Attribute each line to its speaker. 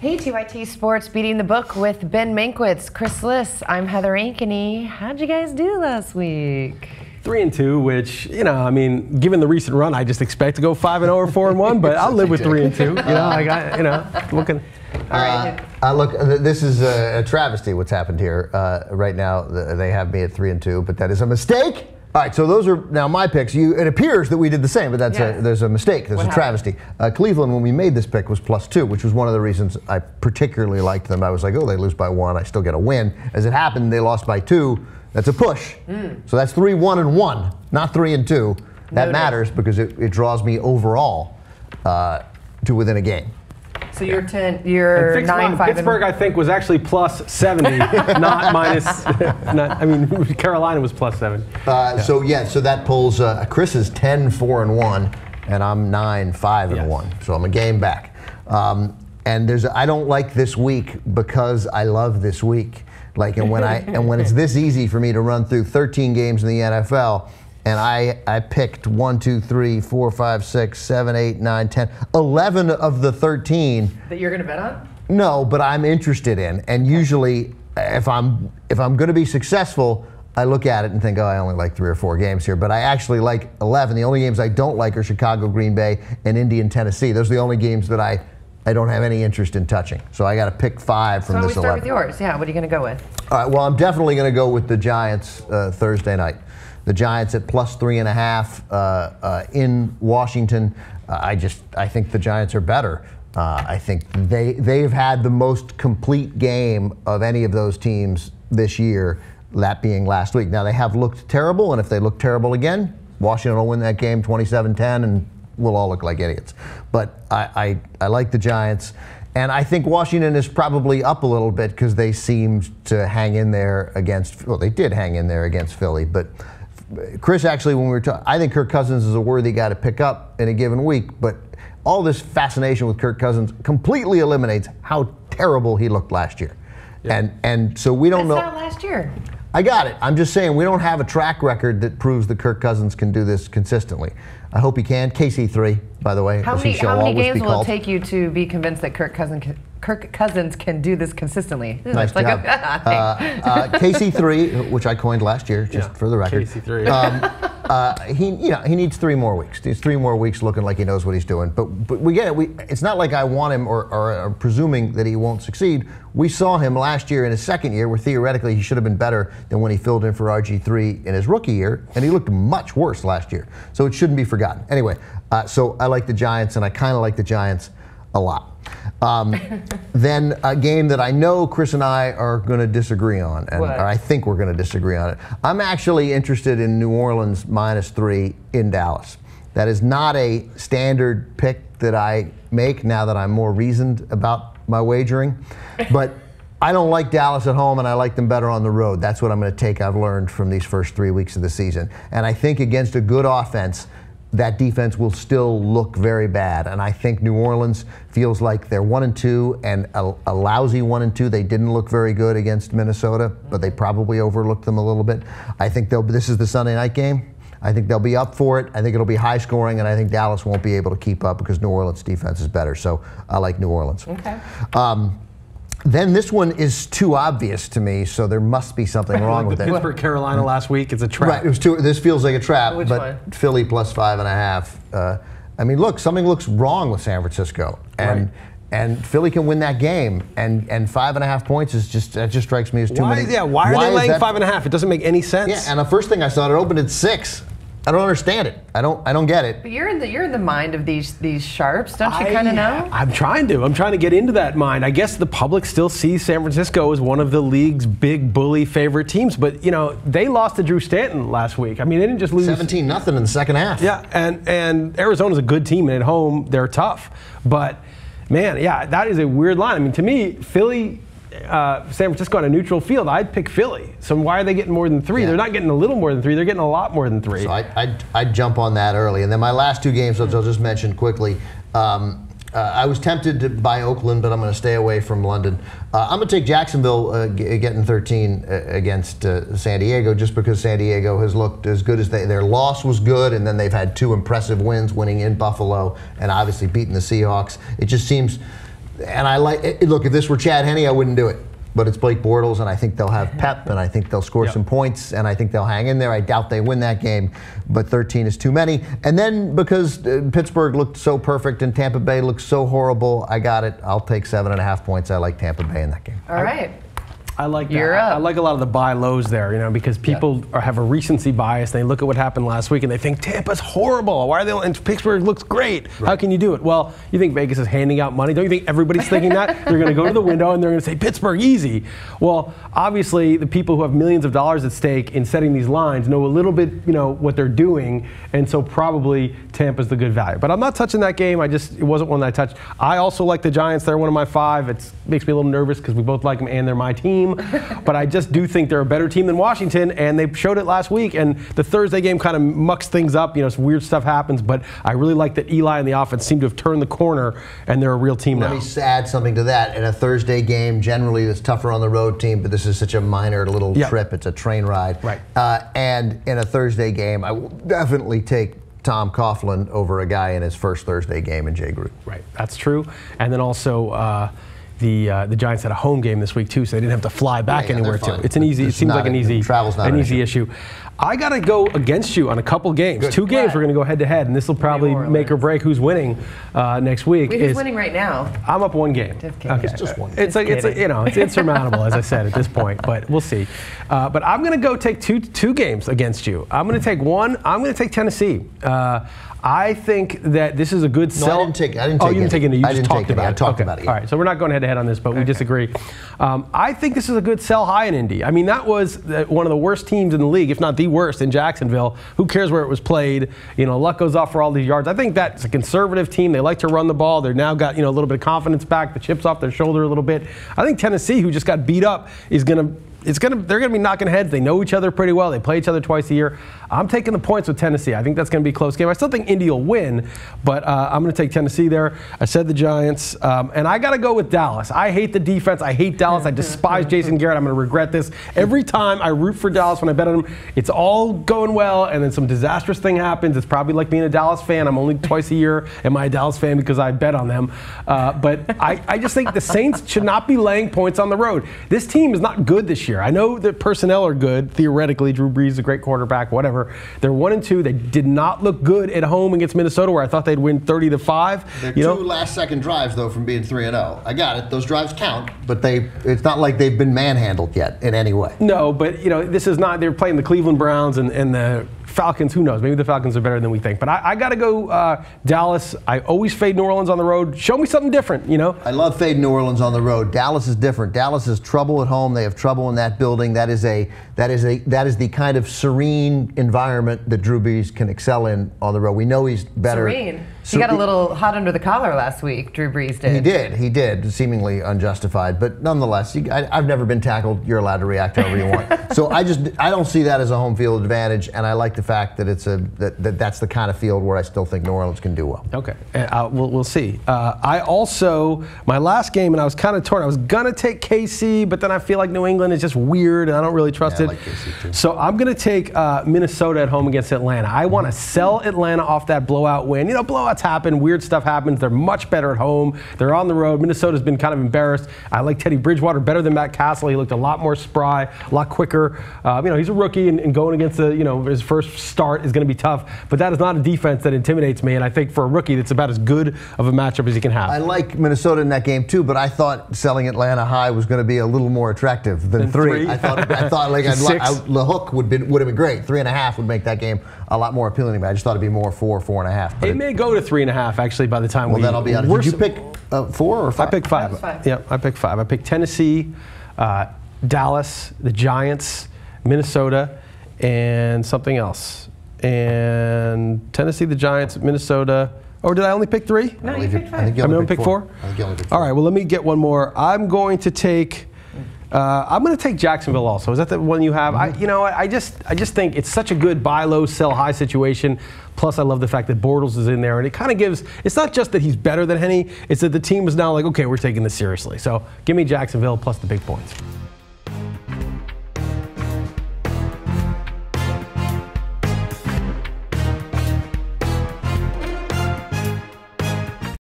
Speaker 1: Hey, TYT Sports Beating the Book with Ben Mankiewicz, Chris Liss. I'm Heather Ankeny. How'd you guys do last week?
Speaker 2: 3-2, which, you know, I mean, given the recent run, I just expect to go 5-0 or 4-1, but I'll live with 3-2. You know, I got, you know, looking.
Speaker 1: All right.
Speaker 3: Look, this is a travesty what's happened here. Right now, they have me at 3-2, but that is a mistake. All right, so those are now my picks. It appears that we did the same, but that's there's a mistake. There's a travesty. Cleveland, when we made this pick, was +2, which was one of the reasons I particularly liked them. I was like, oh, they lose by 1, I still get a win. As it happened, they lost by 2. That's a push. So that's 3-1-1, not 3-2. That matters because it draws me overall to within a game.
Speaker 1: So you're 9-5.
Speaker 2: Pittsburgh, I think, was actually +70, not minus. I mean, Carolina was +7.
Speaker 3: So that pulls Chris is 10-4-1, and I'm 9-5-1. So I'm a game back. And I don't like this week because I love this week. Like, and when it's this easy for me to run through 13 games in the NFL. And I picked 1, 2, 3, 4, 5, 6, 7, 8, 9, 10, 11 of the 13.
Speaker 1: That you're going to bet on?
Speaker 3: No, but I'm interested in. And usually, if I'm going to be successful, I look at it and think, oh, I only like 3 or 4 games here. But I actually like 11. The only games I don't like are Chicago, Green Bay, and Indy and Tennessee. Those are the only games that I don't have any interest in touching. So I got to pick 5 from this 11.
Speaker 1: So we start with yours. Yeah, what are you going to go with?
Speaker 3: All right, well, I'm definitely going to go with the Giants Thursday night. The Giants at +3.5 in Washington. I think the Giants are better. I think they've had the most complete game of any of those teams this year, that being last week. Now, they have looked terrible, and if they look terrible again, Washington will win that game 27-10, and we'll all look like idiots. But I like the Giants. And I think Washington is probably up a little bit because they seemed to hang in there against, well, they did hang in there against Philly, but Chris, actually, when we were talking, I think Kirk Cousins is a worthy guy to pick up in a given week, but all this fascination with Kirk Cousins completely eliminates how terrible he looked last year. Yeah. And so we don't know.
Speaker 1: That's not last year.
Speaker 3: I got it. I'm just saying we don't have a track record that proves that Kirk Cousins can do this consistently. I hope he can. KC3, by the way.
Speaker 1: How many games will it take you to be convinced that Kirk Cousins can do this consistently?
Speaker 3: Nice job. KC3, which I coined last year, just for the record. KC3. He needs 3 more weeks. He needs 3 more weeks looking like he knows what he's doing. But we get it. It's not like I want him or presuming that he won't succeed. We saw him last year in his second year where theoretically he should have been better than when he filled in for RG3 in his rookie year, and he looked much worse last year. So it shouldn't be forgotten. Anyway, so I like the Giants, and I kind of like the Giants a lot. Then a game that I know Chris and I are going to disagree on, or I think we're going to disagree on it. I'm actually interested in New Orleans -3 in Dallas. That is not a standard pick that I make now that I'm more reasoned about my wagering, but I don't like Dallas at home, and I like them better on the road. That's what I'm going to take. I've learned from these first 3 weeks of the season, and I think against a good offense, that defense will still look very bad. And I think New Orleans feels like they're 1-2 and a lousy 1-2. They didn't look very good against Minnesota, but they probably overlooked them a little bit. I think this is the Sunday night game. I think they'll be up for it. I think it'll be high scoring, and I think Dallas won't be able to keep up because New Orleans' defense is better. So I like New Orleans.
Speaker 1: Okay.
Speaker 3: Then this one is too obvious to me, so there must be something wrong with it.
Speaker 2: Pittsburgh, Carolina last week, it's a trap.
Speaker 3: Right, it was this feels like a trap,
Speaker 1: Which
Speaker 3: but
Speaker 1: one?
Speaker 3: Philly +5.5. I mean, look, something looks wrong with San Francisco, and Philly can win that game, and 5.5 points is just strikes me as too many.
Speaker 2: Yeah, why are they laying 5.5? It doesn't make any sense.
Speaker 3: Yeah, and the first thing I saw, it opened at 6. I don't understand it. I don't get it.
Speaker 1: But you're in the mind of these sharps, don't you kind of know?
Speaker 2: I'm trying to get into that mind. I guess the public still sees San Francisco as one of the league's big bully favorite teams, but you know they lost to Drew Stanton last week. I mean, they didn't just lose
Speaker 3: 17-0 in the second half.
Speaker 2: Yeah, and Arizona's a good team, and at home they're tough. But man, yeah, that is a weird line. I mean, to me, Philly. San Francisco on a neutral field, I'd pick Philly. So why are they getting more than 3? Yeah. They're not getting a little more than 3. They're getting a lot more than 3.
Speaker 3: So I'd jump on that early. And then my last 2 games, which I'll just mention quickly. I was tempted to buy Oakland, but I'm going to stay away from London. I'm going to take Jacksonville getting 13 against San Diego, just because San Diego has looked as good as their loss was good, and then they've had 2 impressive wins, winning in Buffalo and obviously beating the Seahawks. It just seems And I like it. Look, if this were Chad Henne, I wouldn't do it. But it's Blake Bortles, and I think they'll have pep, and I think they'll score some points, and I think they'll hang in there. I doubt they win that game, but 13 is too many. And then because Pittsburgh looked so perfect and Tampa Bay looked so horrible, I got it. I'll take 7.5 points. I like Tampa Bay in that game.
Speaker 1: All right.
Speaker 2: I like that.
Speaker 1: You're up.
Speaker 2: I like a lot of the buy lows there, because people have a recency bias. They look at what happened last week and they think Tampa's horrible. Why are they? And Pittsburgh looks great. Right. How can you do it? Well, you think Vegas is handing out money? Don't you think everybody's thinking that? They're going to go to the window and they're going to say Pittsburgh easy. Well, obviously the people who have millions of dollars at stake in setting these lines know a little bit, what they're doing, and so probably Tampa's the good value. But I'm not touching that game. It wasn't one that I touched. I also like the Giants. They're one of my 5. It makes me a little nervous because we both like them and they're my team. But I just do think they're a better team than Washington, and they showed it last week. And the Thursday game kind of mucks things up. Some weird stuff happens, but I really like that Eli and the offense seem to have turned the corner, and they're a real team now.
Speaker 3: Let me add something to that. In a Thursday game, generally it's tougher on the road team, but this is such a minor little trip. It's a train ride.
Speaker 2: Right.
Speaker 3: And in a Thursday game, I will definitely take Tom Coughlin over a guy in his first Thursday game in Jay Gruden.
Speaker 2: Right, that's true. And then also the Giants had a home game this week too, so they didn't have to fly back anywhere too. It's an easy. It seems like an easy issue. I got to go against you on a couple games. Good. 2 games we're going to go head to head, and this will probably make or break who's winning next week.
Speaker 1: Who's winning right now?
Speaker 2: I'm up 1 game.
Speaker 3: Okay. It's just 1.
Speaker 2: It's it's insurmountable, as I said at this point, but we'll see. But I'm going to go take two games against you. I'm going to take one. I'm going to take Tennessee. I think that this is a good sell.
Speaker 3: No, I didn't take it.
Speaker 2: Oh, you didn't take it. You just talked about it.
Speaker 3: I talked about it.
Speaker 2: All right, so we're not going head-to-head on this, but we disagree. I think this is a good sell high in Indy. I mean, that was one of the worst teams in the league, if not the worst, in Jacksonville. Who cares where it was played? Luck goes off for all these yards. I think that's a conservative team. They like to run the ball. They're now got a little bit of confidence back. The chips off their shoulder a little bit. I think Tennessee, who just got beat up, is going to. They're going to be knocking heads. They know each other pretty well. They play each other twice a year. I'm taking the points with Tennessee. I think that's going to be a close game. I still think Indy will win, but I'm going to take Tennessee there. I said the Giants, and I got to go with Dallas. I hate the defense. I hate Dallas. I despise Jason Garrett. I'm going to regret this. Every time I root for Dallas when I bet on them, it's all going well, and then some disastrous thing happens. It's probably like being a Dallas fan. I'm only twice a year am I a Dallas fan because I bet on them. But I just think the Saints should not be laying points on the road. This team is not good this year. I know the personnel are good, theoretically. Drew Brees is a great quarterback, whatever. They're 1-2. They did not look good at home against Minnesota, where I thought they'd win 30-5.
Speaker 3: They're 2 last-second drives, though, from being 3-0. I got it. Those drives count, but it's not like they've been manhandled yet in any way.
Speaker 2: No, but this is not. They're playing the Cleveland Browns and the Falcons. Who knows? Maybe the Falcons are better than we think. But I got to go Dallas. I always fade New Orleans on the road. Show me something different.
Speaker 3: I love fading New Orleans on the road. Dallas is different. Dallas is trouble at home. They have trouble in that building. That is the kind of serene environment that Drew Brees can excel in on the road. We know he's better.
Speaker 1: Serene. He got a little hot under the collar last week, Drew Brees did.
Speaker 3: He did, seemingly unjustified. But nonetheless, I've never been tackled. You're allowed to react however you want. So I don't see that as a home field advantage, and I like the fact that that's the kind of field where I still think New Orleans can do well.
Speaker 2: Okay, we'll see. I also, my last game, and I was kind of torn. I was going to take KC, but then I feel like New England is just weird, and I don't really trust it. I like KC too. So I'm going to take Minnesota at home against Atlanta. I want to sell Atlanta off that blowout win. Blowouts happen, weird stuff happens. They're much better at home. They're on the road. Minnesota's been kind of embarrassed. I like Teddy Bridgewater better than Matt Castle. He looked a lot more spry, a lot quicker. He's a rookie, and going against his first start is going to be tough. But that is not a defense that intimidates me, and I think for a rookie, that's about as good of a matchup as you can have.
Speaker 3: I like Minnesota in that game too, but I thought selling Atlanta high was going to be a little more attractive than 3. I thought like the hook would have been great. 3.5 would make that game a lot more appealing to me. I just thought it'd be more 4.5.
Speaker 2: It may go to 3.5 actually by the time
Speaker 3: then I'll be honest. Did you pick 4 or 5?
Speaker 2: I picked 5. Yeah, I picked 5. I picked Tennessee, Dallas, the Giants, Minnesota, and something else. And Tennessee, the Giants, Minnesota. Or did I only pick 3?
Speaker 1: No, you picked 5.
Speaker 2: I think you only picked 4?
Speaker 3: I think you only picked 4.
Speaker 2: All right, well, let me get one more. I'm going to take Jacksonville also. Is that the one you have? I just think it's such a good buy low, sell high situation. Plus, I love the fact that Bortles is in there, and it kind of gives. It's not just that he's better than Henne; it's that the team is now like, okay, we're taking this seriously. So, give me Jacksonville plus the big points.